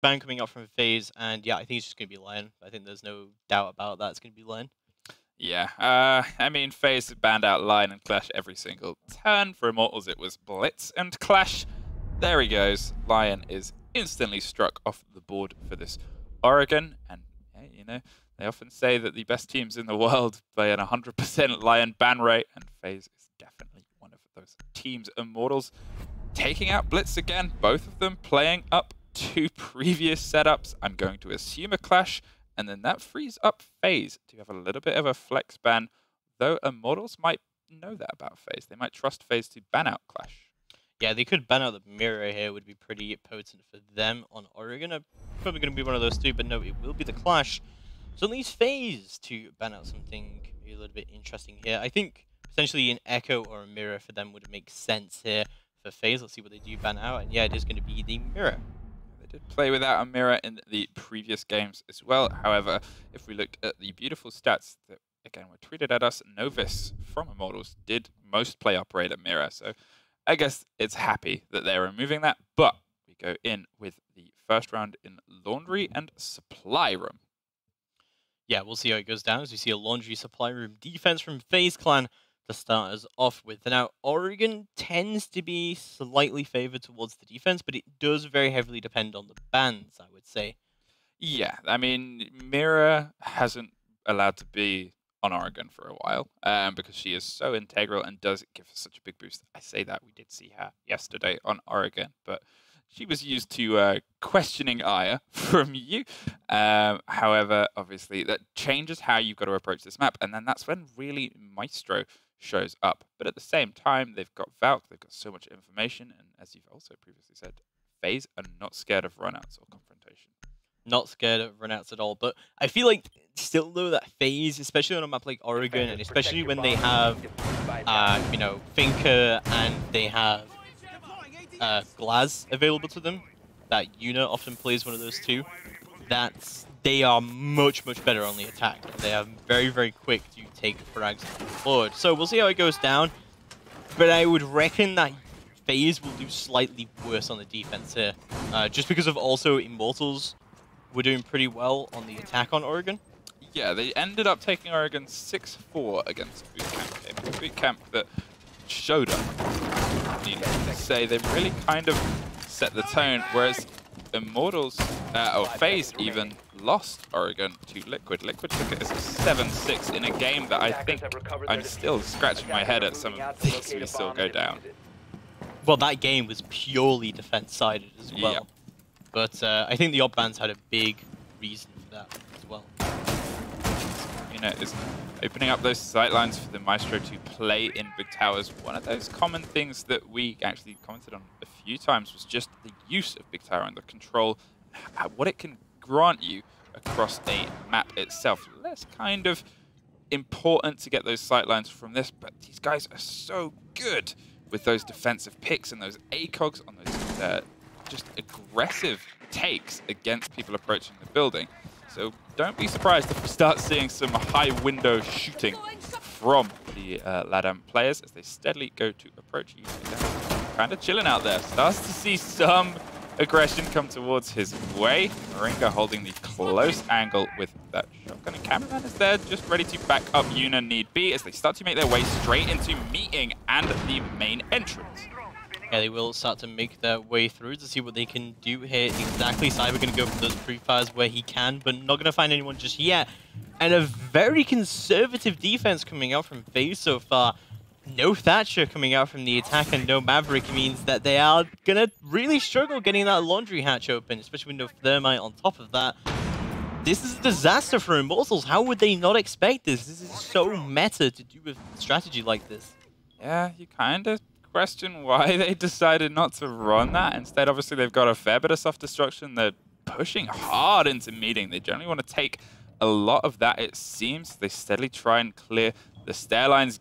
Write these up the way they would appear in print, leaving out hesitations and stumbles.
ban coming out from FaZe, and yeah, I think it's just going to be Lion. I think there's no doubt about that. It's going to be Lion. Yeah, I mean, FaZe banned out Lion and Clash every single turn. For Immortals, it was Blitz and Clash. There he goes. Lion is instantly struck off the board for this Oregon. And, hey, you know, they often say that the best teams in the world play an 100% Lion ban rate, and FaZe is definitely one of those teams. Immortals taking out Blitz again, both of them playing up to previous setups. I'm going to assume a Clash. And then that frees up FaZe to have a little bit of a flex ban, though Immortals might know that about FaZe. They might trust FaZe to ban out Clash. Yeah, they could ban out the mirror here, would be pretty potent for them on Oregon. Probably going to be one of those two, but no, it will be the Clash. So it leaves FaZe to ban out something a little bit interesting here. I think potentially an Echo or a mirror for them would make sense here for FaZe. Let's see what they do ban out, and yeah, it is going to be the mirror. Did play without a mirror in the previous games as well. However, if we looked at the beautiful stats that, again, were tweeted at us, Novice from Immortals did most play operate a mirror. So I guess it's happy that they're removing that. But we go in with the first round in Laundry and Supply Room. Yeah, we'll see how it goes down as we see a Laundry Supply Room defense from FaZe Clan to start us off with. Now, Oregon tends to be slightly favored towards the defense, but it does very heavily depend on the bans, I would say. Yeah, I mean, Mira hasn't allowed to be on Oregon for a while because she is so integral and does give us such a big boost. I say that, we did see her yesterday on Oregon, but she was used to questioning Aya from you. However, obviously, that changes how you've got to approach this map, and then that's when really Maestro shows up. But at the same time, they've got Valk, they've got so much information, and as you've also previously said, FaZe are not scared of runouts or confrontation. Not scared of runouts at all, but I feel like still though that FaZe, especially on a map like Oregon, and especially when they have, you know, Finker and they have Glaz available to them, that Yuna often plays one of those two, they are much better on the attack. They are very quick to take frags forward. So we'll see how it goes down, but I would reckon that FaZe will do slightly worse on the defense here, just because of also Immortals were doing pretty well on the attack on Oregon. Yeah, they ended up taking Oregon 6-4 against Bootcamp Gaming. Bootcamp that showed up. Needless to say, they really kind of set the tone, whereas Immortals, or FaZe even, lost Oregon to Liquid. Liquid took it as a 7-6 in a game that I think I'm still scratching my head at some of the things we saw go down. Well, that game was purely defense-sided as well. Yeah. But I think the op bans had a big reason for that as well. You know, is opening up those sightlines for the Maestro to play in big towers. One of those common things that we actually commented on a few times was just the use of big tower and the control, what it can grant you across a map itself. Less kind of important to get those sightlines from this, but these guys are so good with those defensive picks and those ACOGs on those just aggressive takes against people approaching the building. So don't be surprised if we start seeing some high window shooting from the LADAM players as they steadily go to approach you. Kind of chilling out there. Starts to see some aggression come towards his way. Moringa holding the close angle with that shotgun, and cameraman is there just ready to back up Yuna need be as they start to make their way straight into meeting and the main entrance. Yeah, they will start to make their way through to see what they can do here exactly. Cyber going to go for those pre-fires where he can, but not going to find anyone just yet. And a very conservative defense coming out from FaZe so far. No Thatcher coming out from the attack and no Maverick means that they are going to really struggle getting that laundry hatch open, especially with no Thermite on top of that. This is a disaster for Immortals. How would they not expect this? This is so meta to do with strategy like this. Yeah, you kind of question why they decided not to run that. Instead, obviously, they've got a fair bit of soft destruction. They're pushing hard into meeting. They generally want to take a lot of that, it seems. They steadily try and clear the stair lines.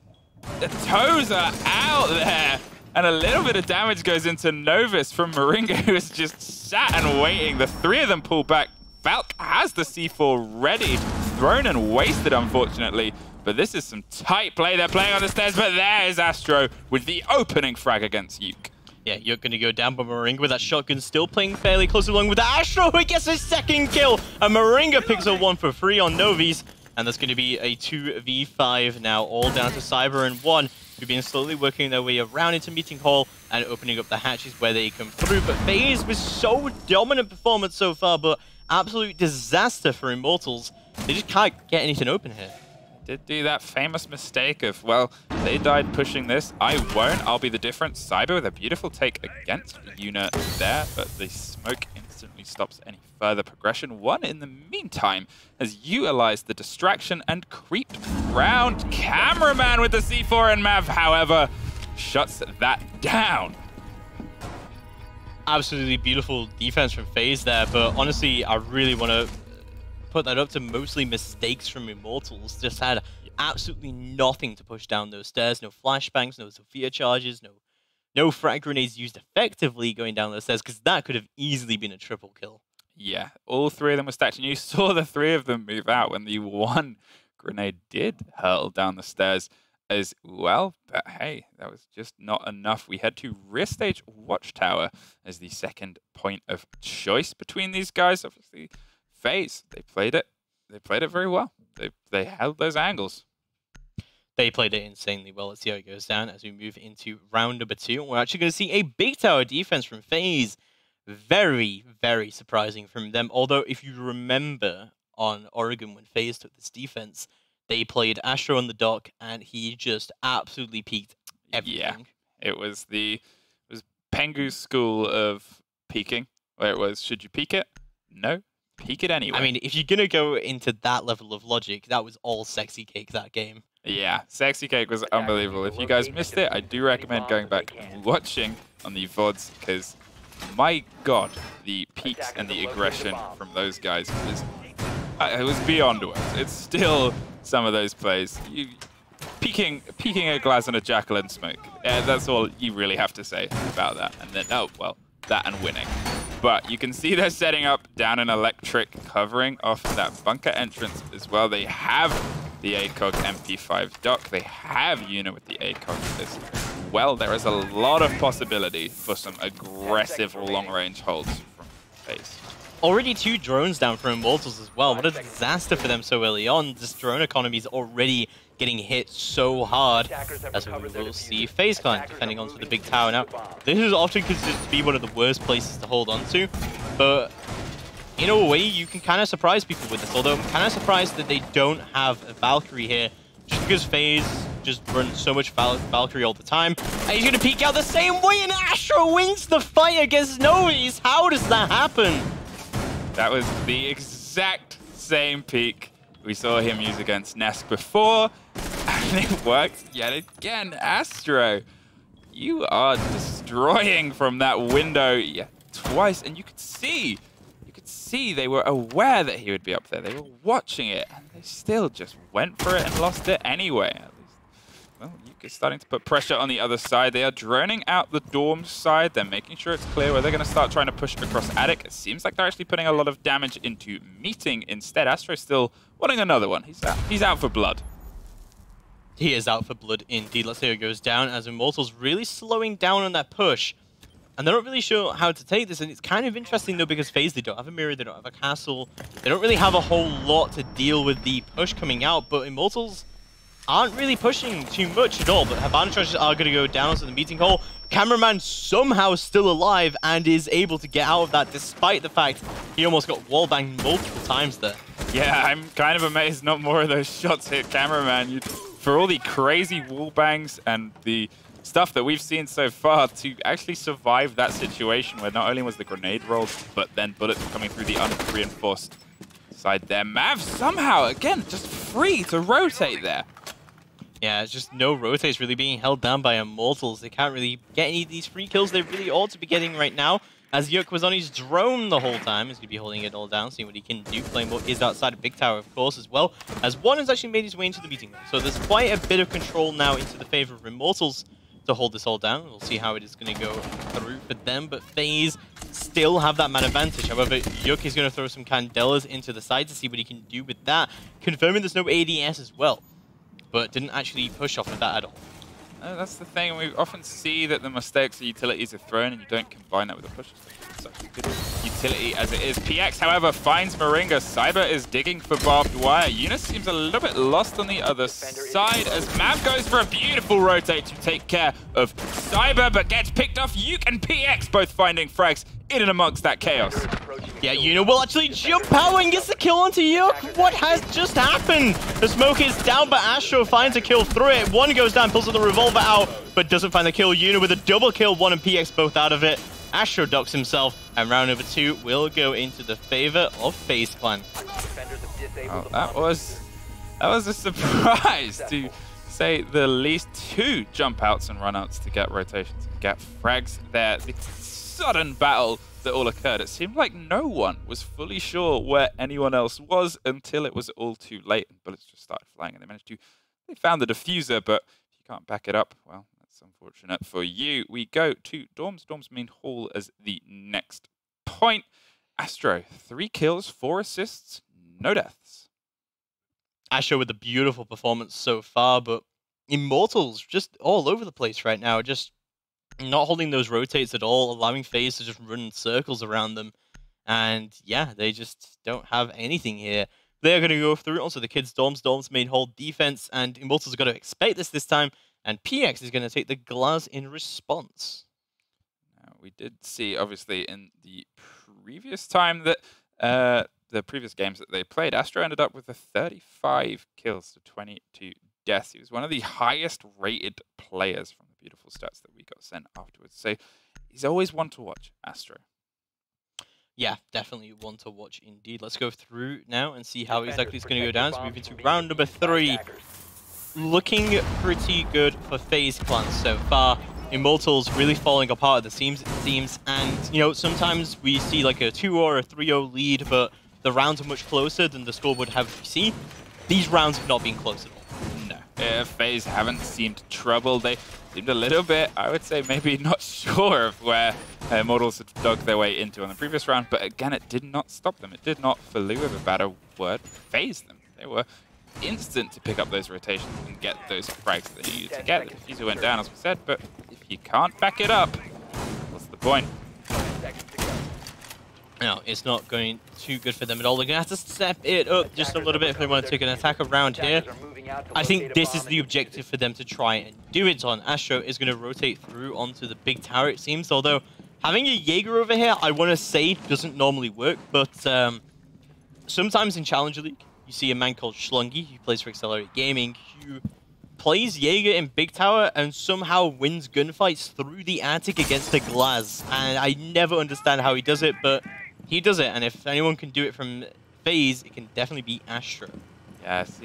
The toes are out there. And a little bit of damage goes into Novus from Moringa, who is just sat and waiting. The three of them pull back. Valk has the C4 ready. Thrown and wasted, unfortunately. But this is some tight play. They're playing on the stairs, but there is Astro with the opening frag against Yuke. Yeah, you're going to go down, but Moringa with that shotgun still playing fairly close along with the Astro, who gets his second kill. And Moringa picks up 1 for free on Novi's. And that's going to be a 2v5 now, all down to Cyber and 1, who've been slowly working their way around into Meeting Hall and opening up the hatches where they come through. But FaZe was so dominant performance so far, but absolute disaster for Immortals. They just can't get anything open here. Did do that famous mistake of, well, they died pushing this, I won't, I'll be the difference. Cyber with a beautiful take against Yuna there, but the smoke instantly stops any further progression. One, in the meantime, has utilized the distraction and creeped round. Cameraman with the C4 and Mav, however, shuts that down. Absolutely beautiful defense from FaZe there, but honestly, I really want to put that up to mostly mistakes from Immortals. Just had absolutely nothing to push down those stairs. No flashbangs, no Sophia charges, no frag grenades used effectively going down those stairs, because that could have easily been a triple kill. Yeah, all 3 of them were stacked, and you saw the 3 of them move out when the 1 grenade did hurtle down the stairs as well. But hey, that was just not enough. We head to rear stage Watchtower as the second point of choice between these guys. Obviously, FaZe, they played it very well. They held those angles. They played it insanely well. Let's see how it goes down as we move into round number 2. We're actually going to see a big tower defense from FaZe. Very, very surprising from them. Although, if you remember on Oregon when FaZe took this defense, they played Astro on the dock, and he just absolutely peaked everything. Yeah, it was Pengu's school of peaking, where it was, should you peak it? No. Peak it anyway. I mean, if you're going to go into that level of logic, that was all Sexy Cake that game. Yeah, Sexy Cake was unbelievable. If you guys missed it, I do recommend going back and watching on the VODs, because, my God, the peaks and the aggression from those guys it was beyond words. It's still some of those plays. Peeking a glass and a jackal and smoke. Yeah, that's all you really have to say about that. And then, oh, well, that and winning. But you can see they're setting up down an electric covering off that bunker entrance as well. They have the ACOG MP5 dock. They have Yuna with the ACOG as well. There is a lot of possibility for some aggressive long-range holds from FaZe. Already 2 drones down for Immortals as well. What a disaster for them so early on. This drone economy is already getting hit so hard. As we will see FaZe Clan defending onto the big tower. Now, this is often considered to be one of the worst places to hold on to, but in a way, you can kind of surprise people with this. Although I'm kind of surprised that they don't have a Valkyrie here, just because FaZe just runs so much Valkyrie all the time. And he's going to peek out the same way, and Astro wins the fight against Novi's. How does that happen? That was the exact same peak we saw him use against Nesk before, and it worked yet again. Astro, you are destroying from that window twice, and you could see they were aware that he would be up there. They were watching it, and they still just went for it and lost it anyway. At least, well, Yuka's starting to put pressure on the other side. They are droning out the dorm side. They're making sure it's clear where they're going to start trying to push across attic. It seems like they're actually putting a lot of damage into meeting instead. Astro's still wanting another one. He's out for blood. He is out for blood indeed. Let's see how it goes down as Immortals really slowing down on that push. And they're not really sure how to take this. And it's kind of interesting, though, because FaZe, they don't have a mirror, they don't have a castle. They don't really have a whole lot to deal with the push coming out. But Immortals aren't really pushing too much at all. But Havana Charges are going to go down to the meeting hall. Cameraman somehow still alive and is able to get out of that, despite the fact he almost got wallbanged multiple times there. Yeah, I'm kind of amazed not more of those shots hit Cameraman. For all the crazy wallbangs and the stuff that we've seen so far, to actually survive that situation where not only was the grenade rolled, but then bullets coming through the unreinforced side there. Mav somehow, again, just free to rotate there. Yeah, it's just no rotates really being held down by Immortals. They can't really get any of these free kills they really ought to be getting right now. As Yuk was on his drone the whole time, he's going to be holding it all down, seeing what he can do. Claymore is outside of Big Tower, of course, as well. As one has actually made his way into the meeting room. So there's quite a bit of control now into the favor of Immortals to hold this all down. We'll see how it is going to go through for them, but FaZe still have that man advantage. However, Yuk is going to throw some Candelas into the side to see what he can do with that, confirming there's no ADS as well, but didn't actually push off of that at all. That's the thing. We often see that the mistakes the utilities are thrown, and you don't combine that with a push. It's such a good utility as it is. PX, however, finds Moringa. Cyber is digging for barbed wire. Eunice seems a little bit lost on the other side as Mav goes for a beautiful rotate to take care of Cyber, but gets picked off. Yuke and PX both finding frags in and amongst that chaos. Yeah, Yuno will actually jump out and gets the kill onto Yuke. What has just happened? The smoke is down, but Astro finds a kill through it. One goes down, pulls the revolver out, but doesn't find the kill. Yuno with a double kill, one and PX both out of it. Astro ducks himself, and round number 2 will go into the favor of FaZe Clan. Oh, that was a surprise, to say the least. 2 jump outs and run outs to get rotations and get frags there. The sudden battle that all occurred, it seemed like no one was fully sure where anyone else was until it was all too late and bullets just started flying, and they found the diffuser, but if you can't back it up, well, that's unfortunate for you. We go to Dorms main hall as the next point. Astro, 3 kills, 4 assists, no deaths. Astro with a beautiful performance so far, but Immortals just all over the place right now, just not holding those rotates at all, allowing FaZe to just run in circles around them. And yeah, they just don't have anything here. They're going to go through also the kids' Dorms main hold defense, and Immortals are going to expect this time, and PX is going to take the glass in response. Now, we did see, obviously, in the previous time that the previous games that they played, Astro ended up with a 35 kills to 22 deaths. He was one of the highest rated players from the beautiful stats that we got sent afterwards. So he's always one to watch, Astro. Yeah, definitely one to watch indeed. Let's go through now and see how exactly it's going to go down. So moving to round number 3. Looking pretty good for FaZe Clan so far. Immortals really falling apart at the seams, it seems. And, you know, sometimes we see like a 2 or a 3-0 lead, but the rounds are much closer than the score would have you see. These rounds have not been close at all. FaZe haven't seemed troubled. They seemed a little bit, I would say, maybe not sure of where Immortals had dug their way into on the previous round, but again, it did not stop them. It did not, for lack of a better word, phase them. They were instant to pick up those rotations and get those frags they needed to get. The diffuser went down, as we said, but if you can't back it up, what's the point? No, it's not going too good for them at all. They're going to have to step it up just a little bit if they want to take an attack around here. I think this is the objective for them to try and do it on. Astro is going to rotate through onto the big tower, it seems. Although, having a Jaeger over here, I want to say, doesn't normally work. But sometimes in Challenger League, you see a man called Schlungy, who plays for Accelerate Gaming, who plays Jaeger in big tower and somehow wins gunfights through the attic against the glass. And I never understand how he does it, but he does it. And if anyone can do it from FaZe, it can definitely be Astro. Yes,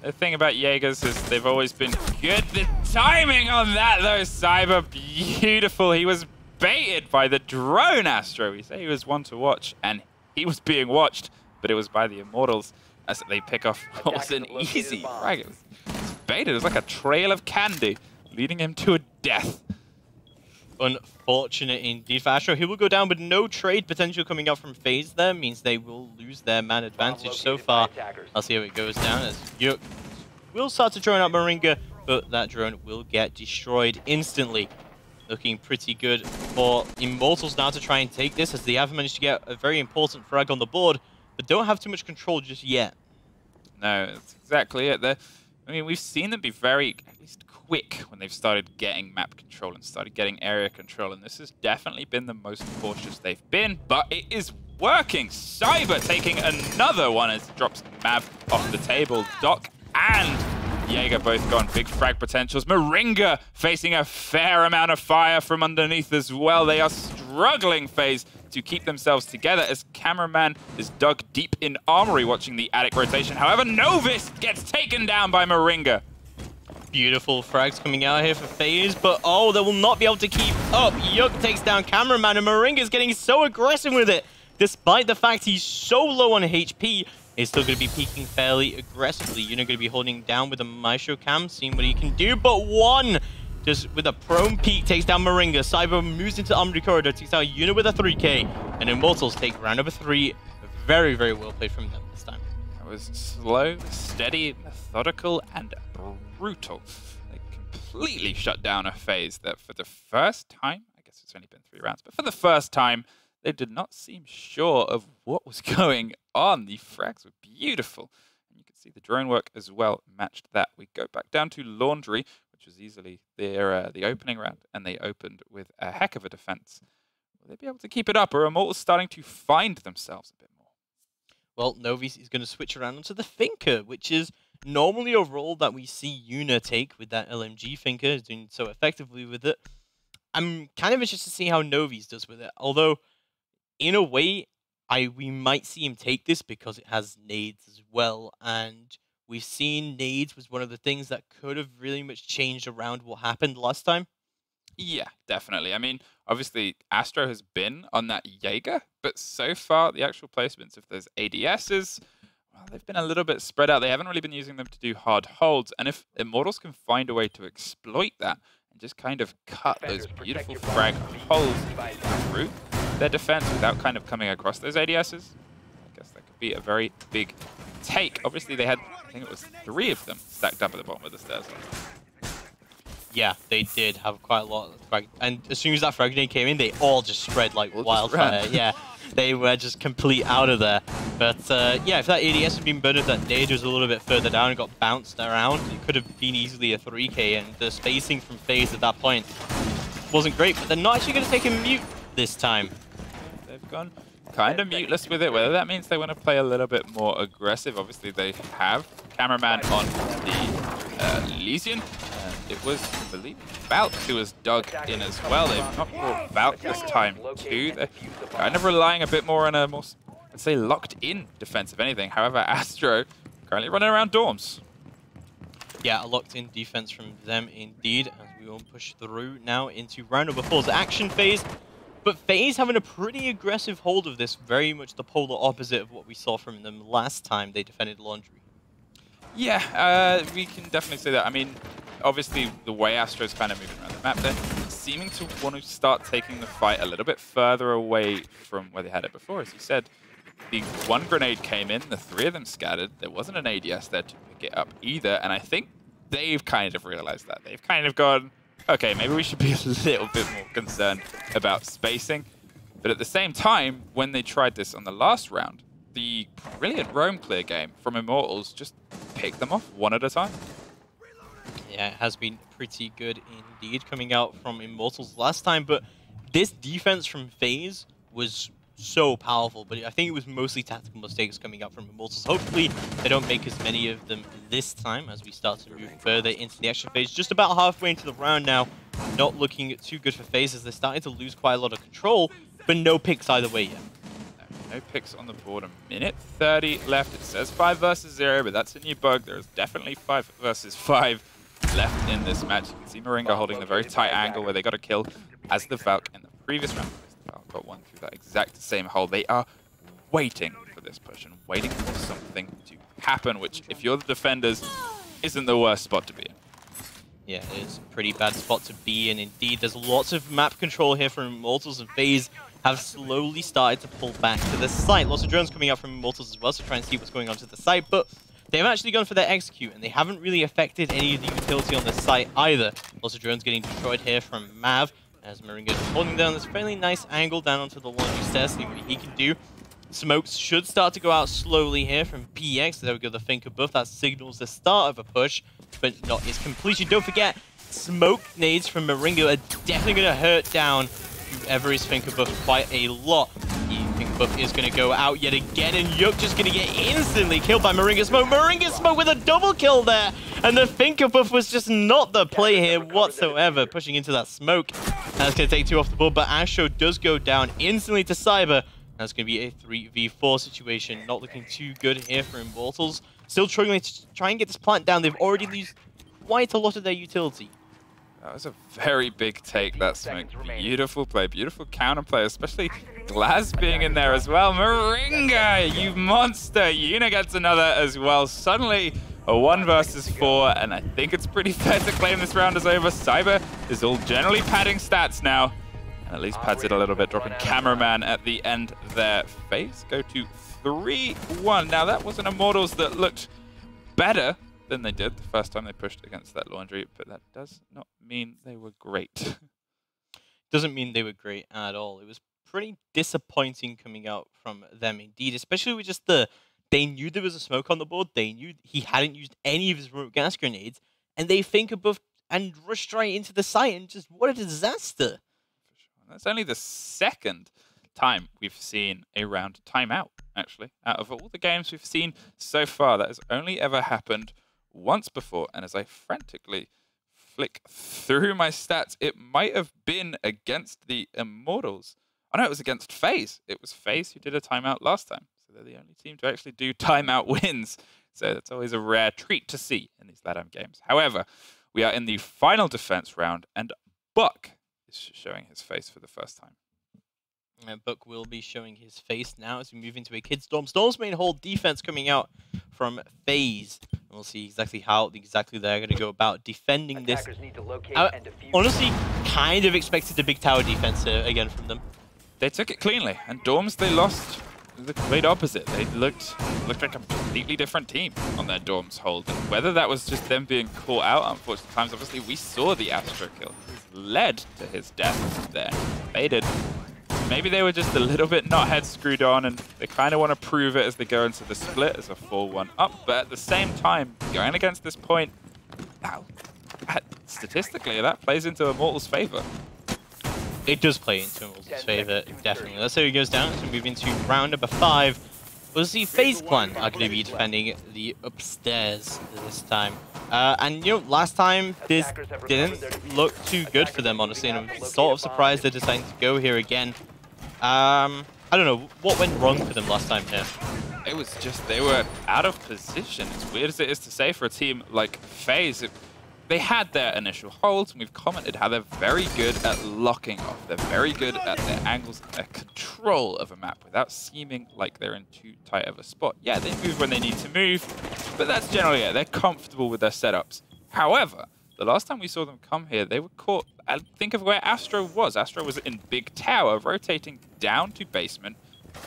the thing about Jaegers is they've always been good. The timing on that, though, Cyber, beautiful. He was baited by the drone Astro. We say he was one to watch, and he was being watched, but it was by the Immortals as they pick off what was an easy frag. It was baited. It was like a trail of candy, leading him to a death. Unfortunate indeed for Astro. He will go down, but no trade potential coming out from FaZe there. Means they will lose their man advantage so far. I'll see how it goes down as Yuke will start to drone out Moringa, but that drone will get destroyed instantly. Looking pretty good for Immortals now to try and take this, as they have managed to get a very important frag on the board, but don't have too much control just yet. No, that's exactly it. I mean, we've seen them be very, at least quick when they've started getting map control and started getting area control, and this has definitely been the most cautious they've been, but it is working. Cyber taking another one as it drops Mav off the table. Doc and Jaeger both gone. Big frag potentials. Moringa facing a fair amount of fire from underneath as well. They are struggling, FaZe, to keep themselves together as cameraman is dug deep in armory watching the attic rotation. However, Novice gets taken down by Moringa. Beautiful frags coming out here for FaZe, but oh, they will not be able to keep up. Yuke takes down cameraman, and Moringa's getting so aggressive with it. Despite the fact he's so low on HP, he's still going to be peeking fairly aggressively. You're going to be holding down with a Maestro cam, seeing what he can do, but one just with a prone peek takes down Moringa. Cyber moves into Armory Corridor, takes out Yuna with a 3K, and Immortals take round number 3. Very, very well played from them this time. That was slow, steady, methodical, and brutal. They completely shut down a FaZe that for the first time, I guess it's only been 3 rounds, but for the first time, they did not seem sure of what was going on. The frags were beautiful. And you can see the drone work as well matched that. We go back down to Laundry, which was easily their the opening round, and they opened with a heck of a defense. Will they be able to keep it up, or are Immortals starting to find themselves a bit more? Well, Novi's is going to switch around onto the Thinker, which is normally a role that we see Yuna take with that LMG Thinker, doing so effectively with it. I'm kind of interested to see how Novi's does with it, although in a way, we might see him take this because it has nades as well, and we've seen nades was one of the things that could have really much changed around what happened last time. Yeah, definitely. I mean, obviously, Astro has been on that Jaeger, but so far, the actual placements of those ADSs, well, they've been a little bit spread out. They haven't really been using them to do hard holds, and if Immortals can find a way to exploit that and just kind of cut those beautiful frag holes through their defense without kind of coming across those ADSs, I guess that could be a very big take. Obviously, they had, I think it was 3 of them stacked up at the bottom of the stairs. Yeah, they did have quite a lot of frag, and as soon as that frag grenade came in, they all just spread like wildfire. Yeah, they were just complete out of there. But yeah, if that ADS had been burned, that nade was a little bit further down and got bounced around, it could have been easily a 3K, and the spacing from FaZe at that point wasn't great, but they're not actually going to take a mute this time. They've gone kind of muteless with it, whether that means they want to play a little bit more aggressive. Obviously, they have cameraman on the Elysian. It was, I believe, Valk who was dug in as well. They've not brought Valk this time too. They're kind of relying a bit more on a more, let's say, locked-in defense, if anything. However, Astro currently running around dorms. Yeah, a locked-in defense from them indeed, as we will push through now into round number 4's action phase. But FaZe having a pretty aggressive hold of this, very much the polar opposite of what we saw from them last time they defended Laundry. Yeah, we can definitely say that. I mean, obviously, the way Astro's kind of moving around the map, they're seeming to want to start taking the fight a little bit further away from where they had it before. As you said, the 1 grenade came in, the 3 of them scattered. There wasn't an ADS there to pick it up either, and I think they've kind of realized that. They've kind of gone, okay, maybe we should be a little bit more concerned about spacing. But at the same time, when they tried this on the last round, the brilliant roam clear game from Immortals just picked them off one at a time. Yeah, it has been pretty good indeed coming out from Immortals last time, but this defense from FaZe was so powerful, but I think it was mostly tactical mistakes coming out from Immortals. Hopefully, they don't make as many of them this time as we start to move further into the action phase. Just about halfway into the round now, not looking too good for FaZe as they're starting to lose quite a lot of control, but no picks either way yet. No picks on the board. A minute 30 left. It says 5 versus 0, but that's a new bug. There's definitely 5 versus 5 left in this match. You can see Moringa holding the very tight angle where they got a kill as the Valk in the previous round. The Valk got one through that exact same hole. They are waiting for this push and waiting for something to happen, which, if you're the defenders, isn't the worst spot to be in. Yeah, it's a pretty bad spot to be in indeed. There's lots of map control here from Immortals, and FaZe have slowly started to pull back to the site. Lots of drones coming out from Immortals as well, so try and see what's going on to the site, but they've actually gone for their execute, and they haven't really affected any of the utility on the site either. Lots of drones getting destroyed here from Mav, as Moringa is holding down this fairly nice angle down onto the laundry stairs, seeing what he can do. Smokes should start to go out slowly here from PX. There we go, the Thinker buff. That signals the start of a push, but not its completion. Don't forget, smoke nades from Moringa are definitely going to hurt down whoever is Thinker buff quite a lot. The Thinker buff is going to go out yet again, and Yuk just going to get instantly killed by Moringa Smoke. Moringa Smoke with a double kill there, and the Thinker buff was just not the play here whatsoever, pushing into that smoke. That's going to take 2 off the board, but Astro does go down instantly to Cyber. That's going to be a 3v4 situation. Not looking too good here for Immortals. Still struggling to try and get this plant down. They've already lost quite a lot of their utility. That was a very big take, that smoke. Beautiful play, beautiful counterplay, especially Glaz being in there as well. Moringa, you monster! Yuna gets another as well. Suddenly, a 1 versus 4, and I think it's pretty fair to claim this round is over. Cyber is all generally padding stats now. And at least pads it a little bit, dropping cameraman at the end there. FaZe go to 3-1. Now, that was an Immortals that looked better than they did the first time they pushed against that laundry, but that does not mean they were great. Doesn't mean they were great at all. It was pretty disappointing coming out from them indeed, especially with just they knew there was a smoke on the board, they knew he hadn't used any of his remote gas grenades, and they think above and rush straight into the site, and just what a disaster. For sure. That's only the second time we've seen a round timeout, actually. Out of all the games we've seen so far, that has only ever happened once before, and as I frantically flick through my stats, it might have been against the Immortals. Oh no, it was against FaZe. It was FaZe who did a timeout last time. So they're the only team to actually do timeout wins. So that's always a rare treat to see in these LATAM games. However, we are in the final defense round, and Buck is showing his face for the first time. Buck will be showing his face now as we move into a Kid Storm. Storm's main hold defense coming out from FaZe. We'll see exactly how they're going to go about defending this. I honestly kind of expected the big tower defense again from them. They took it cleanly, and Dorms, they lost the complete opposite. They looked like a completely different team on their Dorms hold. And whether that was just them being caught out, unfortunate times, obviously we saw the Astro kill. It led to his death there. Faded. Maybe they were just a little bit not head screwed on, and they kind of want to prove it as they go into the split as a 4-1 up. But at the same time, going against this point, statistically, that plays into Immortals' favor. It does play into Immortals' favor, definitely. Let's say it goes down as we move into round number 5. We'll see FaZe Clan are going to be defending the upstairs this time. And, you know, last time this didn't look too good for them, honestly, and I'm sort of surprised they're deciding to go here again. I don't know, what went wrong for them last time here? It was just they were out of position. As weird as it is to say for a team like FaZe, they had their initial holds, and we've commented how they're very good at locking off. They're very good at their angles and their control of a map without seeming like they're in too tight of a spot. Yeah, they move when they need to move, but that's generally it. They're comfortable with their setups. However, the last time we saw them come here, they were caught. Think of where Astro was. Astro was in Big Tower, rotating down to basement,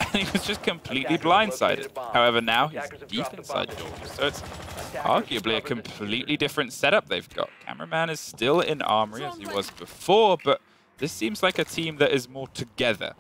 and he was just completely blindsided. However, now he's deep inside doors, so it's arguably a completely different setup they've got. Cameraman is still in Armory as he was before, but this seems like a team that is more together.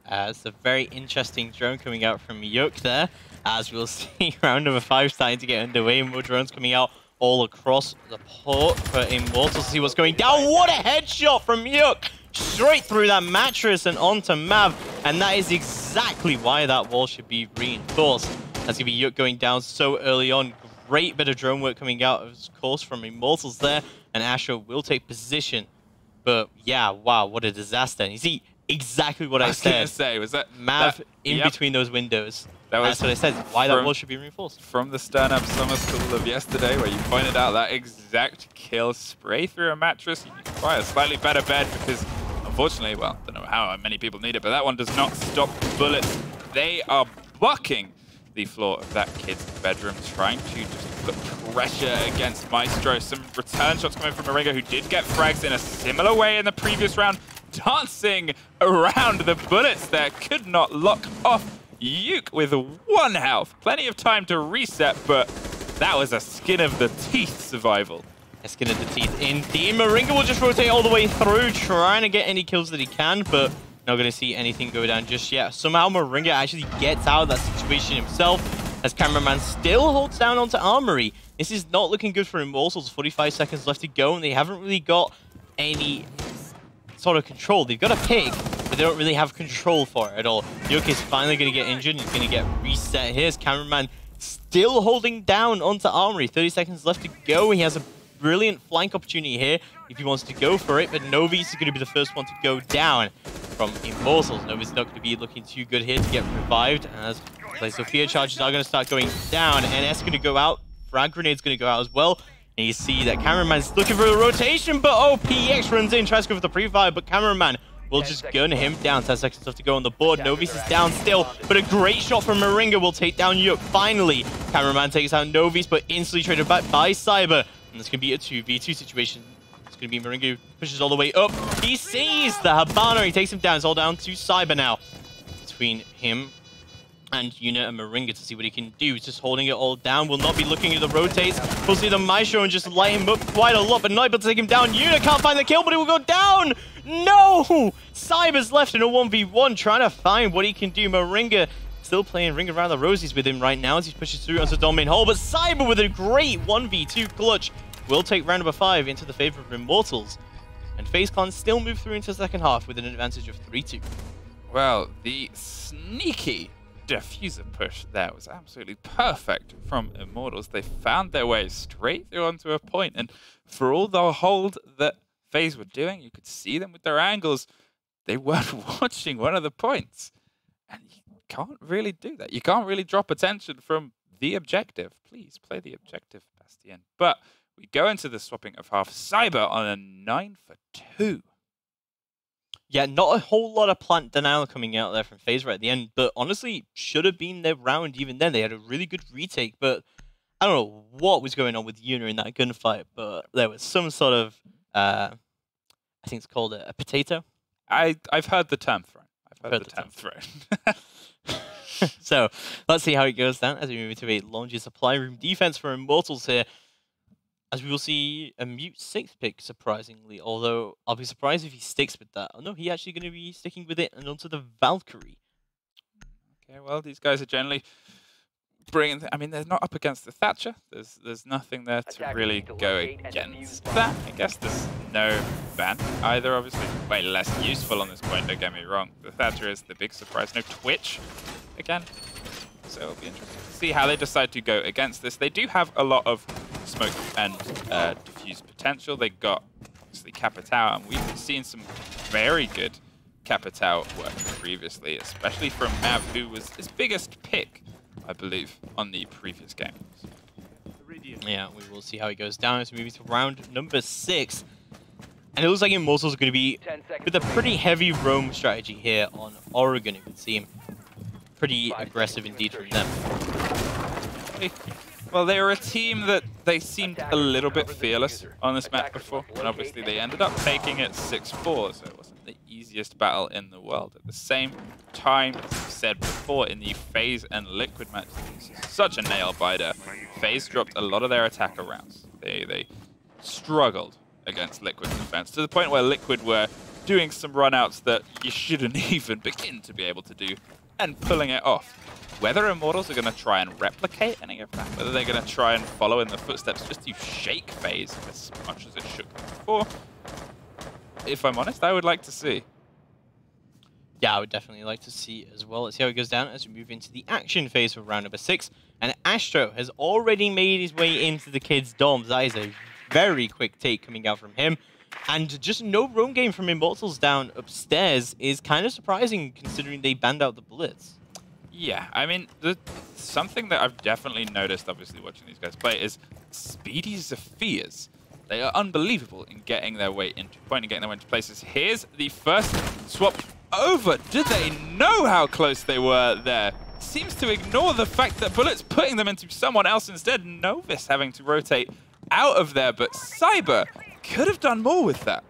It's a very interesting drone coming out from Yuk there, as we'll see round number 5 starting to get underway. More drones coming out all across the port for Immortals to see what's going down. What a headshot from Yuk! Straight through that mattress and onto Mav, and that is exactly why that wall should be reinforced. That's going to be Yuk going down so early on. Great bit of drone work coming out, of course, from Immortals there, and Astro will take position. But yeah, wow, what a disaster. And you see exactly what I said. Was that Mav in between those windows. That's what I said. Why that wall should be reinforced. From the Stern Up Summer School of yesterday, where you pointed out that exact kill, spray through a mattress, you require a slightly better bed because, unfortunately, well, I don't know how many people need it, but that one does not stop bullets. They are bucking the floor of that kid's bedroom, trying to just put pressure against Maestro. Some return shots coming from Moringa, who did get frags in a similar way in the previous round, dancing around the bullets there, could not lock off Yuk with 1 health. Plenty of time to reset, but that was a skin of the teeth survival. A skin of the teeth indeed. Moringa will just rotate all the way through, trying to get any kills that he can, but not going to see anything go down just yet. Somehow Moringa actually gets out of that situation himself, as Cameraman still holds down onto Armory. This is not looking good for Immortals. 45 seconds left to go, and they haven't really got any sort of control. They've got a pick, but they don't really have control for it at all. Yuk is finally going to get injured, and he's going to get reset. Here's Cameraman still holding down onto Armory. 30 seconds left to go. He has a brilliant flank opportunity here if he wants to go for it, but Novi's is going to be the first one to go down from Immortals. Novi's not going to be looking too good here to get revived, as Sophia charges are going to start going down, and S going to go out. Frag Grenade's going to go out as well. And you see that Cameraman's looking for a rotation, but PX runs in, tries to go for the pre-fire, but Cameraman will just gun him down. 10 seconds left to go on the board. Novi's is down still, but a great shot from Moringa will take down Yuk. Finally, Cameraman takes out Novi's, but instantly traded back by Cyber. And this can be a 2v2 situation. It's going to be Moringa who pushes all the way up. He sees the Habana. He takes him down. It's all down to Cyber now. Between him and Unit and Moringa to see what he can do. He's just holding it all down. Will not be looking at the rotates. We'll see the Maestro and just light him up quite a lot, but not able to take him down. Unit can't find the kill, but it will go down. No! Cyber's left in a 1v1, trying to find what he can do. Moringa still playing Ring Around the Rosies with him right now as he pushes through onto Domain Hole, but Cyber with a great 1v2 clutch will take round number 5 into the favor of Immortals. And FaZe Clan still move through into the second half with an advantage of 3-2. Well, the sneaky diffuser push there was absolutely perfect from Immortals. They found their way straight through onto a point, and for all the hold that FaZe were doing, you could see them with their angles. They weren't watching one of the points. And you can't really do that. You can't really drop attention from the objective. Please play the objective, Bastien. But we go into the swapping of half. Cyber on a 9 for 2. Yeah, not a whole lot of plant denial coming out there from FaZe right at the end, but honestly, should have been their round even then. They had a really good retake, but I don't know what was going on with Yuna in that gunfight, but there was some sort of, I think it's called a potato. I've heard the term thrown. I've heard the term thrown. So let's see how it goes down as we move into a laundry supply room defense for Immortals here. As we will see a Mute 6 pick, surprisingly, although I'll be surprised if he sticks with that. Oh no, he's actually going to be sticking with it and onto the Valkyrie. Okay, well, these guys are generally bringing... I mean, they're not up against the Thatcher. There's nothing there to really go against that. I guess there's no ban either, obviously. Way less useful on this point, don't get me wrong. The Thatcher is the big surprise. No Twitch, again. So it'll be interesting to see how they decide to go against this. They do have a lot of smoke and diffuse potential. They got obviously Capitao, and we've seen some very good Capitao work previously, especially from Mav, who was his biggest pick, I believe, on the previous game. Yeah, we will see how it goes down as we move to round number 6. And it looks like Immortals are going to be with a pretty heavy roam strategy here on Oregon, it would seem. Pretty aggressive indeed from them. Well, they were a team that they seemed a little bit fearless on this map before, and obviously they ended up taking it 6-4, so it wasn't the easiest battle in the world. At the same time, as I said before, in the FaZe and Liquid match, this is such a nail-biter. FaZe dropped a lot of their attacker rounds. They struggled against Liquid's defense, to the point where Liquid were doing some runouts that you shouldn't even begin to be able to do, and pulling it off. Whether Immortals are going to try and replicate any of that, whether they're going to try and follow in the footsteps just to shake FaZe as much as it shook them before, if I'm honest, I would like to see. Yeah, I would definitely like to see as well. Let's see how it goes down as we move into the action phase for round number 6. And Astro has already made his way into the kids' dorms. That is a very quick take coming out from him. And just no roam game from Immortals down upstairs is kind of surprising considering they banned out the bullets. Yeah, I mean, something that I've definitely noticed, obviously, watching these guys play is Speedy Zephyrs. They are unbelievable in getting their way into point and getting their way into places. Here's the first swap over. Did they know how close they were there? Seems to ignore the fact that Bullet's putting them into someone else instead. Novice having to rotate out of there, but Cyber could have done more with that.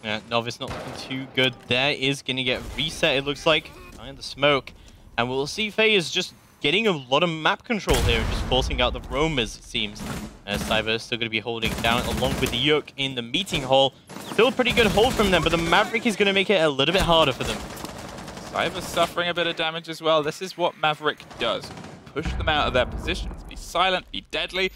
Yeah, Novice not looking too good there. Is going to get reset, it looks like, behind the smoke. And we'll see FaZe just getting a lot of map control here and just forcing out the roamers, it seems. Cyber is still going to be holding down along with the Yook in the meeting hall. Still a pretty good hold from them, but the Maverick is going to make it a little bit harder for them. Cyber's suffering a bit of damage as well. This is what Maverick does. Push them out of their positions. Be silent, be deadly,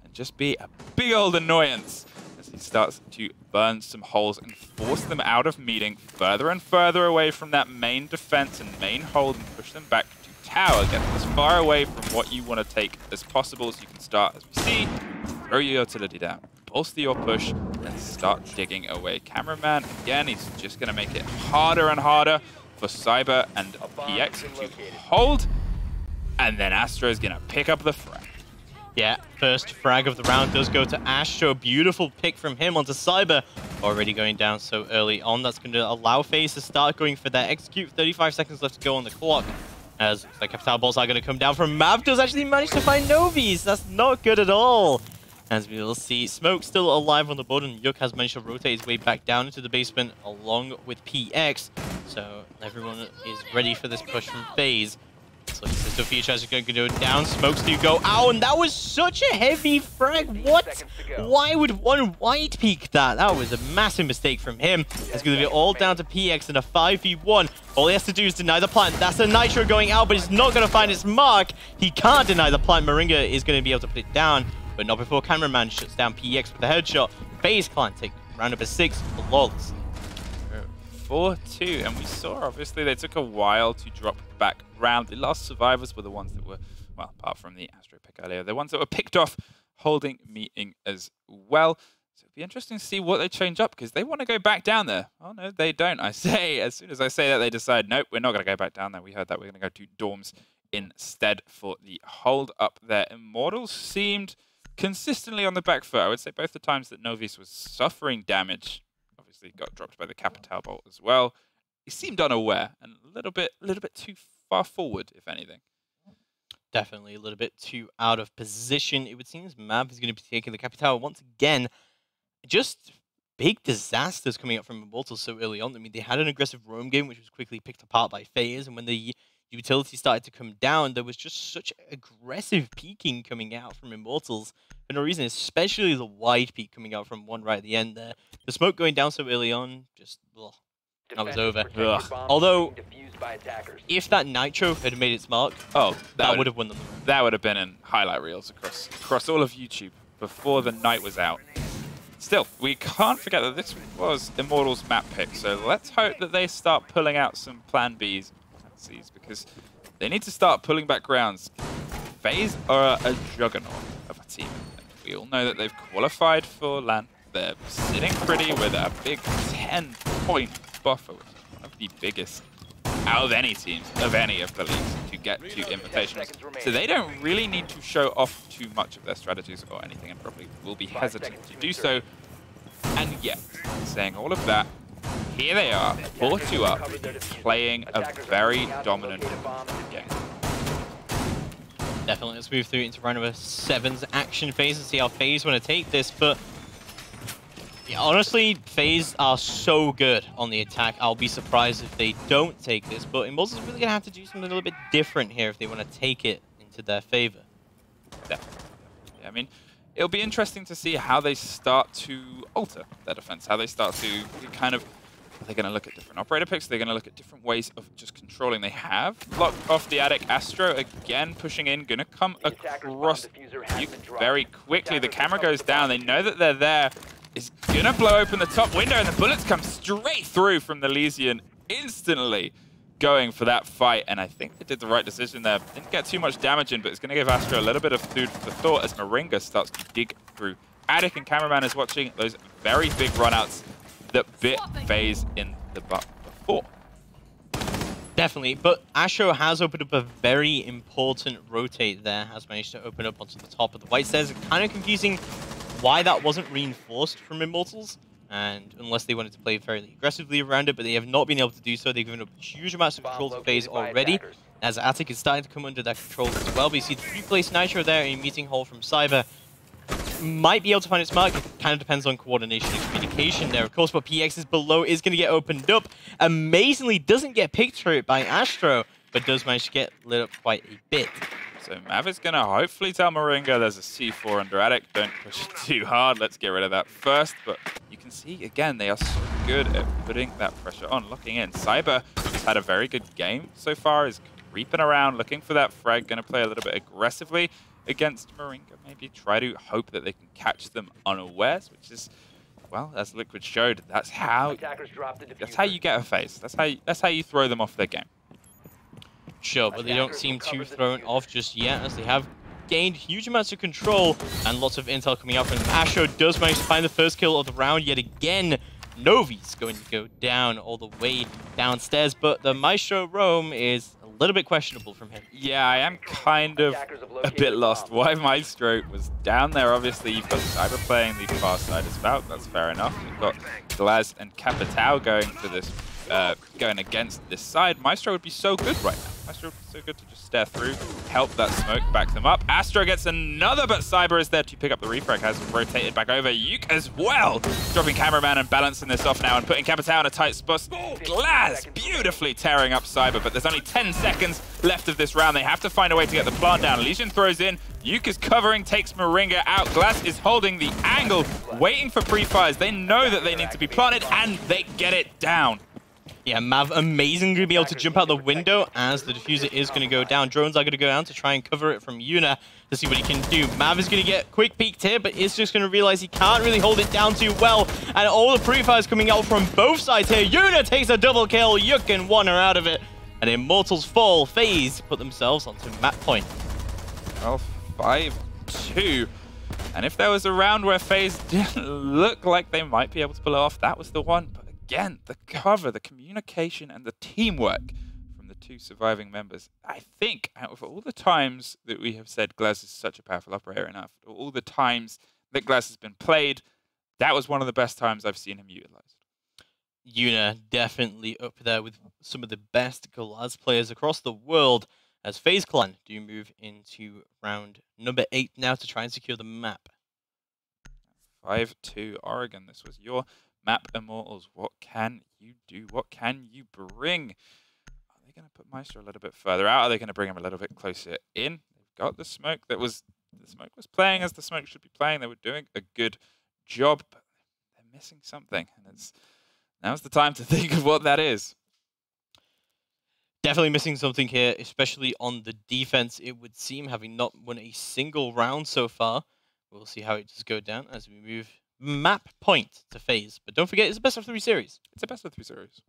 and just be a big old annoyance as he starts to burn some holes and force them out of meeting further and further away from that main defense and main hold and push them back to tower. Get them as far away from what you want to take as possible so you can start, as we see, throw your utility down, bolster your push, and start digging away. Cameraman, again, he's just going to make it harder and harder for Cyber and PX to hold, and then Astro is going to pick up the frag. Yeah, first frag of the round does go to Astro. Beautiful pick from him onto Cyber. Already going down so early on. That's going to allow FaZe to start going for that execute. 35 seconds left to go on the clock. As the Capital balls are going to come down from Mav. Does actually manage to find Novies. That's not good at all. As we will see, Smoke still alive on the board, and Yook has managed to rotate his way back down into the basement along with PX. So everyone is ready for this push from FaZe. The future is going to go down. Smokes do go out, and that was such a heavy frag. What? Why would one white peek that? That was a massive mistake from him. It's going to be all down to PX in a 5v1. All he has to do is deny the plant. That's the Nitro going out, but he's not going to find its mark. He can't deny the plant. Moringa is going to be able to put it down, but not before Cameraman shuts down PX with the headshot. FaZe can't take round number 6 flawlessly. 4-2, and we saw, obviously, they took a while to drop back round. The last survivors were the ones that were, well, apart from the Astro pick earlier, the ones that were picked off holding meeting as well. So it'll be interesting to see what they change up, because they want to go back down there. Oh, no, they don't. I say, as soon as I say that, they decide, nope, we're not going to go back down there. We heard that we're going to go to dorms instead for the hold up there. Immortals seemed consistently on the back foot. I would say both the times that Novice was suffering damage, obviously got dropped by the Capital bolt as well. He seemed unaware and a little bit too far forward, if anything. Definitely a little bit too out of position. It would seem as Map is going to be taking the Capital once again. Just big disasters coming up from Immortals so early on. I mean, they had an aggressive roam game, which was quickly picked apart by FaZe, and when the utility started to come down, there was just such aggressive peeking coming out from Immortals for no reason, especially the wide peek coming out from one right at the end there. The smoke going down so early on, just, ugh, that was over. Although, if that Nitro had made its mark, that would have won them. That would have been in highlight reels across all of YouTube before the night was out. Still, we can't forget that this was Immortals map pick, so let's hope that they start pulling out some plan Bs, because they need to start pulling back rounds. FaZe are a juggernaut of a team. We all know that they've qualified for LAN. They're sitting pretty with a big 10-point buffer, which is one of the biggest out of any teams, of any of the leagues, to get to invitations. So they don't really need to show off too much of their strategies or anything, and probably will be hesitant to do so. And yet, saying all of that, here they are, 4-2 up, playing a very dominant game. Definitely, let's move through into round number 7's action phase and see how FaZe want to take this. But yeah, honestly, FaZe are so good on the attack. I'll be surprised if they don't take this. But Immortals are really going to have to do something a little bit different here if they want to take it into their favor. Definitely. Yeah, I mean, it'll be interesting to see how they start to alter their defense, how they start to kind of... They're going to look at different operator picks. They're going to look at different ways of just controlling. They have blocked off the attic. Astro again pushing in, going to come across very quickly. The camera goes down. They know that they're there. Is going to blow open the top window, and the bullets come straight through from the Lesion, instantly going for that fight. And I think they did the right decision there. Didn't get too much damage in, but it's going to give Astro a little bit of food for thought as Moringa starts to dig through. Attic and cameraman is watching those very big runouts that bit FaZe in the butt before. Definitely, but Astro has opened up a very important rotate there, has managed to open up onto the top of the white stairs. Kind of confusing why that wasn't reinforced from Immortals, and unless they wanted to play fairly aggressively around it, but they have not been able to do so. They've given up huge amounts of control to FaZe already, as Attic is starting to come under that control as well. But you see the 3-place Nitro there in meeting hole from Cyber. Might be able to find its mark. It kind of depends on coordination and communication there, of course, but PX is below, is going to get opened up. Amazingly, doesn't get picked through it by Astro, but does manage to get lit up quite a bit. So Mav is going to hopefully tell Moringa there's a C4 under Attic. Don't push it too hard. Let's get rid of that first. But you can see, again, they are so good at putting that pressure on, locking in. Cyber has had a very good game so far, is creeping around, looking for that frag, going to play a little bit aggressively against Moringa, maybe try to hope that they can catch them unawares, which is, well, as Liquid showed, that's how you get a FaZe. That's how you throw them off their game. Sure, but they don't seem too thrown off just yet, as they have gained huge amounts of control and lots of intel coming out from them. Astro does manage to find the first kill of the round yet again. Novi's going to go down all the way downstairs, but the Maestro roam is a little bit questionable from him. Yeah, I am kind of a bit lost. Why Maestro was down there, obviously. You've got Cyber playing the far side as well. That's fair enough. You've got Glaz and Capital going for this, going against this side. Maestro would be so good right now. Maestro so good to just stare through, help that smoke, back them up. Astro gets another, but Cyber is there to pick up the refrag, has rotated back over. Yuke as well, dropping Cameraman and balancing this off now and putting Capitao in a tight spot. Glaz beautifully tearing up Cyber, but there's only 10 seconds left of this round. They have to find a way to get the plant down. Legion throws in, Yuke is covering, takes Moringa out. Glaz is holding the angle, waiting for pre-fires. They know that they need to be planted, and they get it down. Yeah, Mav amazing to be able to jump out the window as the diffuser is going to go down. Drones are going to go down to try and cover it from Yuna to see what he can do. Mav is going to get quick peeked here, but is just going to realize he can't really hold it down too well. And all the pre-fires coming out from both sides here. Yuna takes a double kill. Yuk and One are out of it. And Immortals fall. FaZe put themselves onto map point. Well, 5-2. And if there was a round where FaZe didn't look like they might be able to pull it off, that was the one. But again, the cover, the communication, and the teamwork from the two surviving members. I think out of all the times that we have said Glaz is such a powerful operator, and after all the times that Glaz has been played, that was one of the best times I've seen him utilized. Yuna definitely up there with some of the best Glaz players across the world, as FaZe Clan do move into round number 8 now to try and secure the map. 5-2 Oregon. This was your map, Immortals. What can you do? What can you bring? Are they going to put Maestro a little bit further out? Are they going to bring him a little bit closer in? They've got the smoke that was... The smoke was playing as the smoke should be playing. They were doing a good job, but they're missing something. And now's the time to think of what that is. Definitely missing something here, especially on the defense, it would seem, having not won a single round so far. We'll see how it does go down as we move map point to FaZe. But don't forget, it's a best of 3 series. It's a best of 3 series.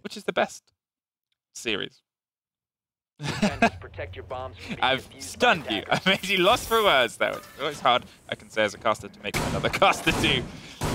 Which is the best series? I've stunned you. I've made you lost for words. That was always hard, I can say as a caster, to make another caster do.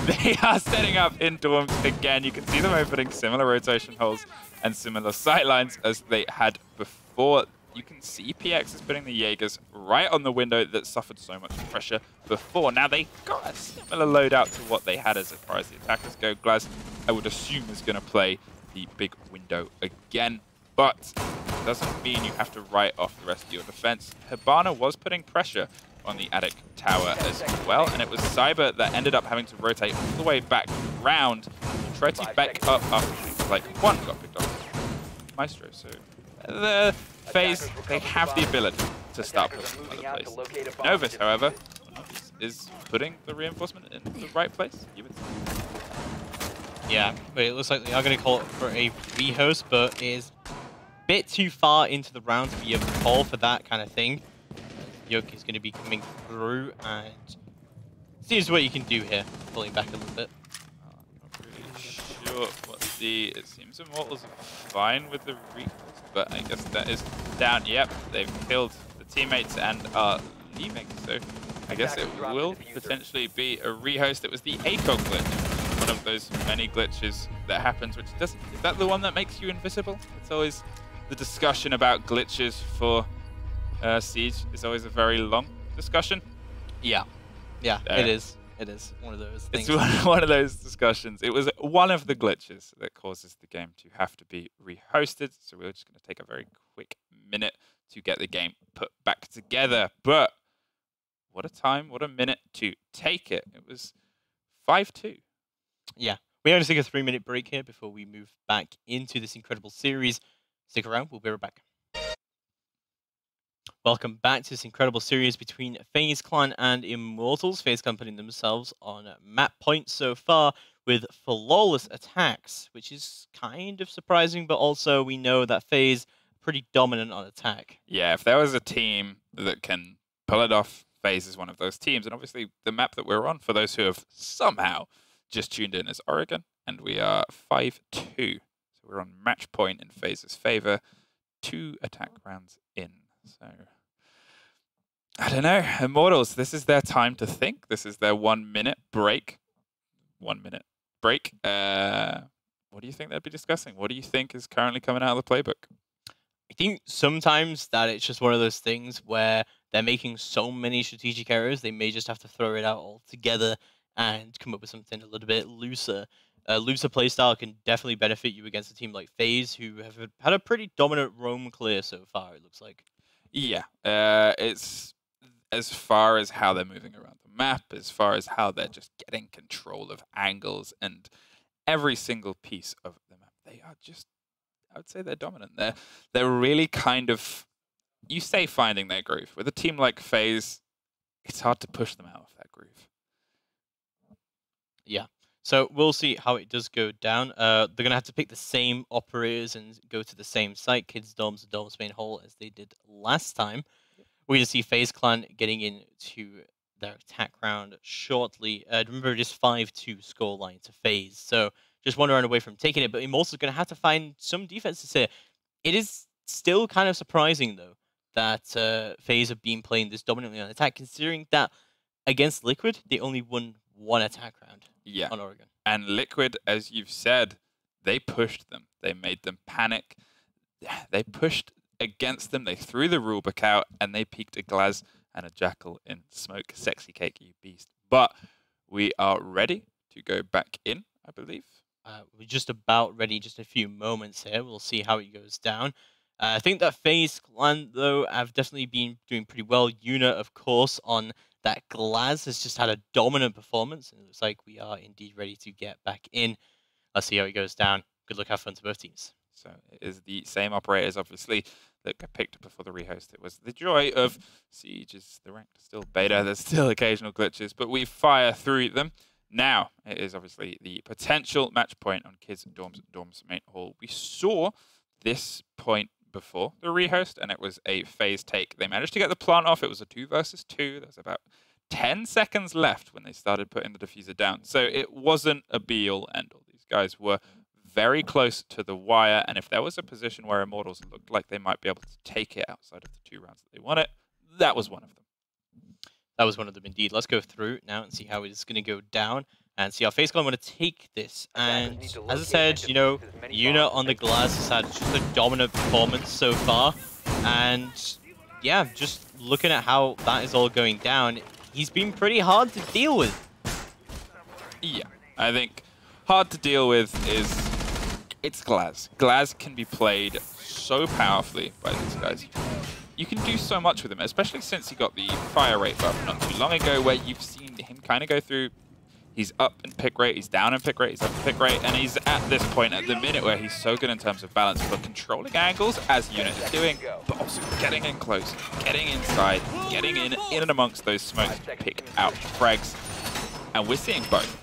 They are setting up in dorms again. You can see them opening similar rotation holes and similar sightlines as they had before. You can see PX is putting the Jaegers right on the window that suffered so much pressure before. Now they got a similar loadout to what they had as far as the attackers go. Glaz, I would assume, is going to play the big window again, but it doesn't mean you have to write off the rest of your defense. Hibana was putting pressure on the attic tower as well, and it was Cyber that ended up having to rotate all the way back round and try to back up after like One got picked up Maestro. So the FaZe, they have the ability to start pushing other places. Novus, however, is putting the reinforcement in the right place. Yeah, but it looks like they are going to call it for a rehost, but it is a bit too far into the round to be able to call for that kind of thing. Yuk is going to be coming through and sees what you can do here, pulling back a little bit. Not really sure what it seems Immortals are fine with the repost, but I guess that is down. Yep, they've killed the teammates and are leaving, so I guess it will potentially be a rehost. It was the ACOG glitch, one of those many glitches that happens, which doesn't... Is that the one that makes you invisible? It's always the discussion about glitches for Siege is always a very long discussion. Yeah, it is. It is one of those things. It's one of those discussions. It was one of the glitches that causes the game to have to be rehosted. So we're just going to take a very quick minute to get the game put back together. But what a time, what a minute to take it. It was 5-2. Yeah, we only take a 3-minute break here before we move back into this incredible series. Stick around, we'll be right back. Welcome back to this incredible series between FaZe Clan and Immortals. FaZe Clan putting themselves on map point so far with flawless attacks, which is kind of surprising, but also we know that FaZe are pretty dominant on attack. Yeah, if there was a team that can pull it off, FaZe is one of those teams. And obviously the map that we're on, for those who have somehow just tuned in, is Oregon, and we are 5-2. So we're on match point in FaZe's favor, 2 attack rounds in. So, I don't know. Immortals, this is their time to think. This is their 1-minute break. 1-minute break. What do you think they'd be discussing? What do you think is currently coming out of the playbook? I think sometimes that it's just one of those things where they're making so many strategic errors, they may just have to throw it out all together and come up with something a little bit looser. looser playstyle can definitely benefit you against a team like FaZe, who have had a pretty dominant roam clear so far, it looks like. Yeah, it's as far as how they're moving around the map, as far as how they're just getting control of angles and every single piece of the map. They are just, I would say they're dominant. They're really kind of, you say finding their groove. With a team like FaZe, it's hard to push them out of that groove. Yeah. So we'll see how it does go down. They're going to have to pick the same operators and go to the same site, Kids Domes and Domes main hall, as they did last time. We're going to see FaZe Clan getting into their attack round shortly. Remember, just 5-2 scoreline to FaZe. So just 1 round away from taking it. But Immortals are going to have to find some defenses here. It is still kind of surprising, though, that FaZe have been playing this dominantly on attack, considering that against Liquid, they only won 1 attack round. Yeah. On Oregon. And Liquid, as you've said, they pushed them. They made them panic. They pushed against them. They threw the rulebook out, and they peeked a Glaz and a Jackal in smoke. Sexy cake, you beast. But we are ready to go back in, I believe. We're just about ready, just a few moments here. We'll see how it goes down. I think that FaZe Clan, though, have definitely been doing pretty well. Yuna, of course, on that Glaz has just had a dominant performance, and it looks like we are indeed ready to get back in. Let's see how it goes down. Good luck, have fun to both teams. So it is the same operators, obviously, that got picked before the rehost. It was the joy of Siege. Is the rank still beta? There's still occasional glitches, but we fire through them. Now it is obviously the potential match point on Kids Dorms main hall. We saw this point before the rehost, and it was a FaZe take. They managed to get the plant off. It was a 2 versus 2. There was about 10 seconds left when they started putting the diffuser down. So it wasn't a be-all, end-all. These guys were very close to the wire, and if there was a position where Immortals looked like they might be able to take it outside of the 2 rounds that they won it, that was one of them. That was one of them indeed. Let's go through now and see how it is going to go down and see how FaZe Clan want to take this. And as I said, you know, Yuna on the Glass has had just a dominant performance so far. And yeah, just looking at how that is all going down, he's been pretty hard to deal with. Yeah, I think hard to deal with is it's Glaz. Glaz can be played so powerfully by these guys. You can do so much with him, especially since he got the fire rate buff not too long ago, where you've seen him kind of go through. He's up in pick rate, he's down in pick rate, he's up in pick rate, and he's at this point at the minute where he's so good in terms of balance for controlling angles, as Unit is doing, but also getting in close, getting inside, getting in and amongst those smokes to pick out frags. And we're seeing both.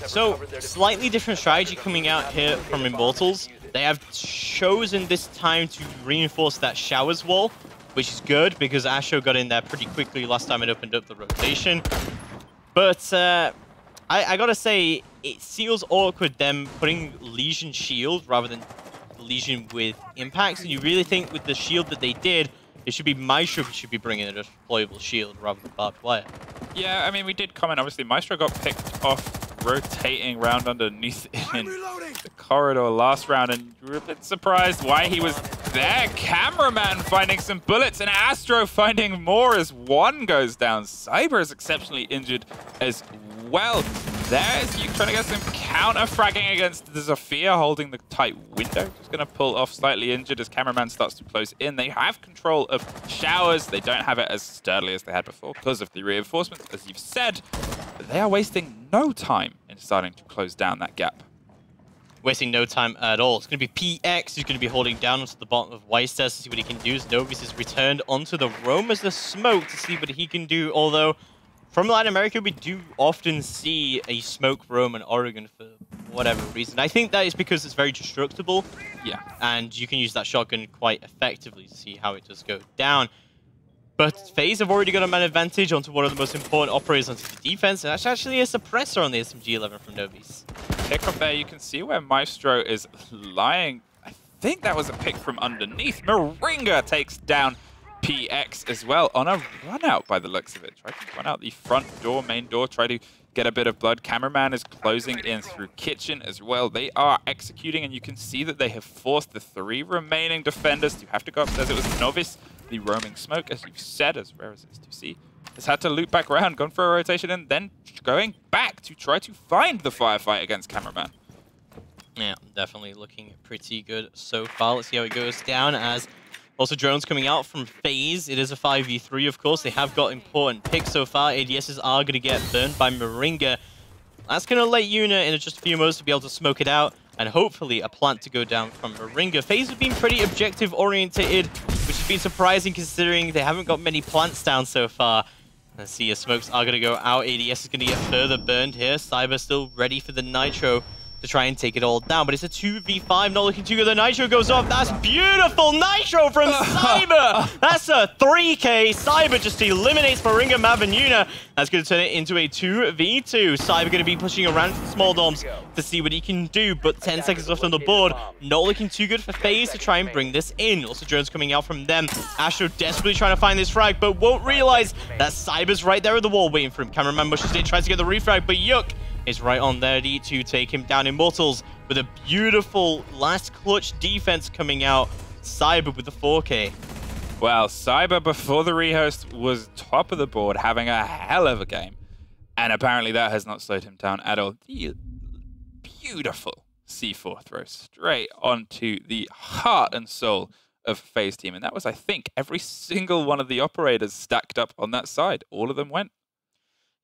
So, slightly different strategy coming out here from Immortals. They have chosen this time to reinforce that showers wall, which is good because Asho got in there pretty quickly last time it opened up the rotation. But I gotta say, it feels awkward them putting Legion shield rather than Legion with impacts. And you really think with the shield that they did, it should be Maestro who should be bringing a deployable shield rather than barbed wire. Yeah, I mean, we did comment, obviously, Maestro got picked off rotating round underneath in the corridor last round, and you were a bit surprised why he was there. Cameraman finding some bullets, and Astro finding more as one goes down. Cyber is exceptionally injured as well. There's you trying to get some counter-fragging against the Zofia, holding the tight window. Just going to pull off slightly injured as Cameraman starts to close in. They have control of showers. They don't have it as sturdily as they had before because of the reinforcements, as you've said. But they are wasting no time in starting to close down that gap. Wasting no time at all. It's going to be PX who's going to be holding down onto the bottom of Weisters to see what he can do. Novis has returned onto the roam as the smoke to see what he can do, although from Latin America, we do often see a smoke roam in Oregon for whatever reason. I think that is because it's very destructible. Yeah. And you can use that shotgun quite effectively to see how it does go down. But FaZe have already got a man advantage onto one of the most important operators onto the defense, and that's actually a suppressor on the SMG-11 from Novis. Pick up there, you can see where Maestro is lying. I think that was a pick from underneath. Moringa takes down PX as well on a run out by the looks of it. Try to run out the front door, main door, try to get a bit of blood. Cameraman is closing in through kitchen as well. They are executing, and you can see that they have forced the 3 remaining defenders to have to go upstairs. It was Novis, the roaming smoke, as you've said, as rare as it is to see. has had to loop back around, gone for a rotation, and then going back to try to find the firefight against Cameraman. Yeah, definitely looking pretty good so far. Let's see how it goes down as also drones coming out from FaZe. It is a 5v3, of course. They have got important picks so far. ADSs are going to get burned by Moringa. That's going to let Yuna in just a few moments to be able to smoke it out and hopefully a plant to go down from Moringa. FaZe have been pretty objective-orientated, which has been surprising considering they haven't got many plants down so far. Let's see if smokes are going to go out. ADS is going to get further burned here. Cyber still ready for the Nitro to try and take it all down, but it's a 2v5, not looking too good. The Nitro goes off. That's beautiful Nitro from Cyber. That's a 3K. Cyber just eliminates Moringa, Mav, and Yuna. That's going to turn it into a 2v2. Cyber going to be pushing around the small domes to see what he can do, but 10 seconds left on the board. Not looking too good for FaZe to try and bring this in. Also, drones coming out from them. Astro desperately trying to find this frag, but won't realize that Cyber's right there at the wall waiting for him. Cameraman pushes in, tries to get the refrag, but Yuk is right on there to take him down. Immortals with a beautiful last clutch defense coming out. Cyber with the 4K. Well, Cyber before the rehost was top of the board, having a hell of a game. And apparently that has not slowed him down at all. The beautiful C4 throw straight onto the heart and soul of FaZe team. And that was, I think, every single one of the operators stacked up on that side. All of them went.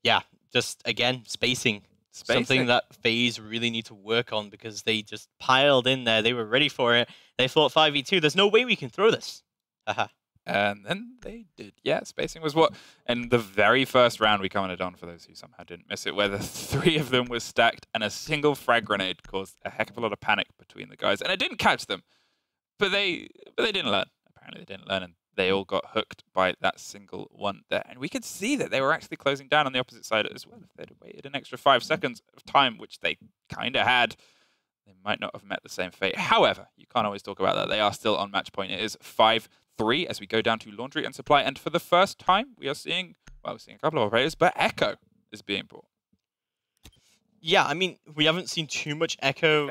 Yeah, just, again, spacing. Something that FaZe really need to work on because they just piled in there. They were ready for it. They thought 5v2, there's no way we can throw this. And then they did. Yeah, spacing was what... And the very first round we commented on, for those who somehow didn't miss it, where the 3 of them was stacked and a single frag grenade caused a heck of a lot of panic between the guys. And it didn't catch them. But they didn't learn. Apparently they didn't learn, and they all got hooked by that single one there. And we could see that they were actually closing down on the opposite side as well. If they'd waited an extra 5 seconds of time, which they kind of had, they might not have met the same fate. However, you can't always talk about that. They are still on match point. It is 5-3 as we go down to Laundry and Supply. And for the first time, we are seeing, well, we're seeing a couple of operators, but Echo is being brought. Yeah, I mean, we haven't seen too much Echo,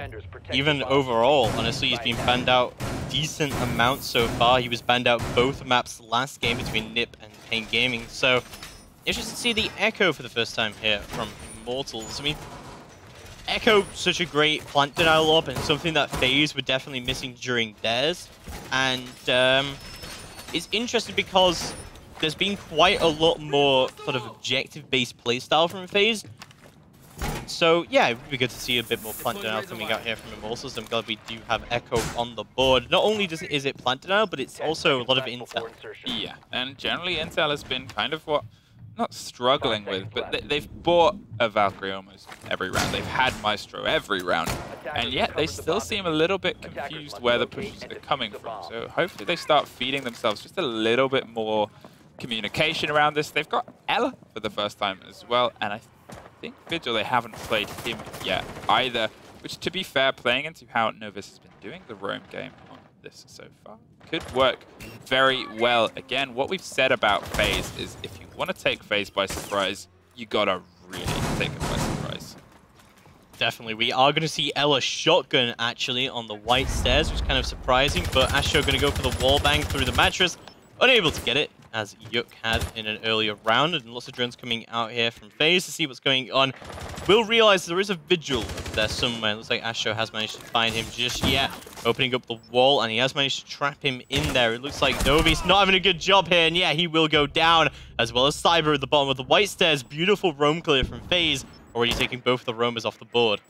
even overall. Honestly, he's been banned out decent amounts so far. He was banned out both maps last game between Nip and Pain Gaming. So, interesting to see the Echo for the first time here from Immortals. I mean, Echo, such a great plant denial op and something that FaZe were definitely missing during theirs. And it's interesting because there's been quite a lot more sort of objective-based playstyle from FaZe. So, yeah, it would be good to see a bit more plant denial coming out here from Immortals. I'm glad we do have Echo on the board. Not only is it plant denial, but it's also a lot of intel. Yeah, and generally intel has been kind of what, not struggling with, but they've bought a Valkyrie almost every round. They've had Maestro every round, and yet they still seem a little bit confused where the pushes are coming from. So hopefully they start feeding themselves just a little bit more communication around this. They've got Ella for the first time as well, and I think Vigil, they haven't played him yet either, which, to be fair, playing into how Novus has been doing the roam game on this so far, could work very well. Again, what we've said about FaZe is if you want to take FaZe by surprise, you gotta really take it by surprise. Definitely. We are going to see Ella shotgun, actually, on the white stairs, which is kind of surprising, but Astro going to go for the wall bang through the mattress. Unable to get it, as Yuk had in an earlier round, and lots of drones coming out here from FaZe to see what's going on. We'll realize there is a Vigil there somewhere. Looks like Astro has managed to find him just yet, opening up the wall, and he has managed to trap him in there. It looks like Novi's not having a good job here, and yeah, he will go down, as well as Cyber at the bottom of the white stairs. Beautiful roam clear from FaZe, already taking both of the roamers off the board.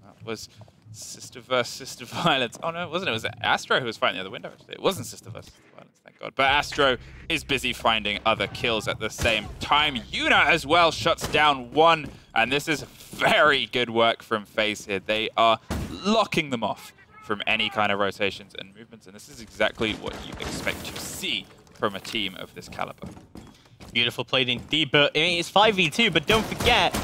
That was Sister vs. Sister Violence. Oh no, it wasn't. It was Astro who was fighting the other window. Actually. It wasn't Sister vs. Sister Violence, thank God. But Astro is busy finding other kills at the same time. Yuna as well shuts down one, and this is very good work from FaZe here. They are locking them off from any kind of rotations and movements, and this is exactly what you expect to see from a team of this caliber. Beautiful played indeed, but it's 5v2, but don't forget,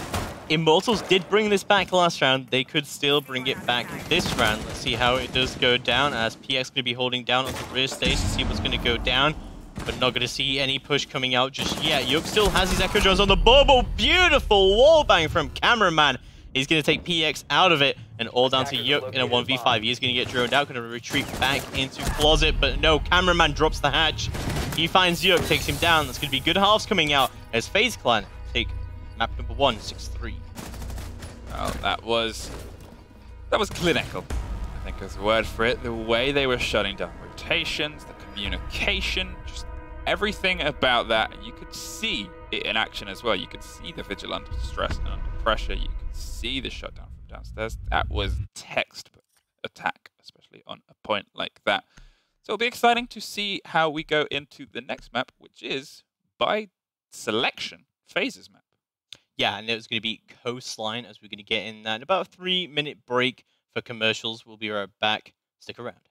Immortals did bring this back last round. They could still bring it back this round. Let's see how it does go down, as PX going to be holding down on the rear stage to see what's going to go down, but not going to see any push coming out just yet. Yuk still has his Echo drones on the bubble. Beautiful wall bang from Cameraman. He's going to take PX out of it, and all down to Yuk in a 1v5. He's going to get droned out, going to retreat back into Closet, but no, Cameraman drops the hatch. He finds Yuk, takes him down. That's going to be good halves coming out as FaZe Clan take map number 1, 6-3. Well, that was clinical, I think is the word for it. The way they were shutting down rotations, the communication, just everything about that. You could see it in action as well. You could see the vigil under stress and under pressure. You could see the shutdown from downstairs. That was textbook attack, especially on a point like that. So it'll be exciting to see how we go into the next map, which is, by selection, FaZe's map. Yeah, and it was going to be Coastline as we're going to get in that. In about a 3-minute break for commercials. We'll be right back. Stick around.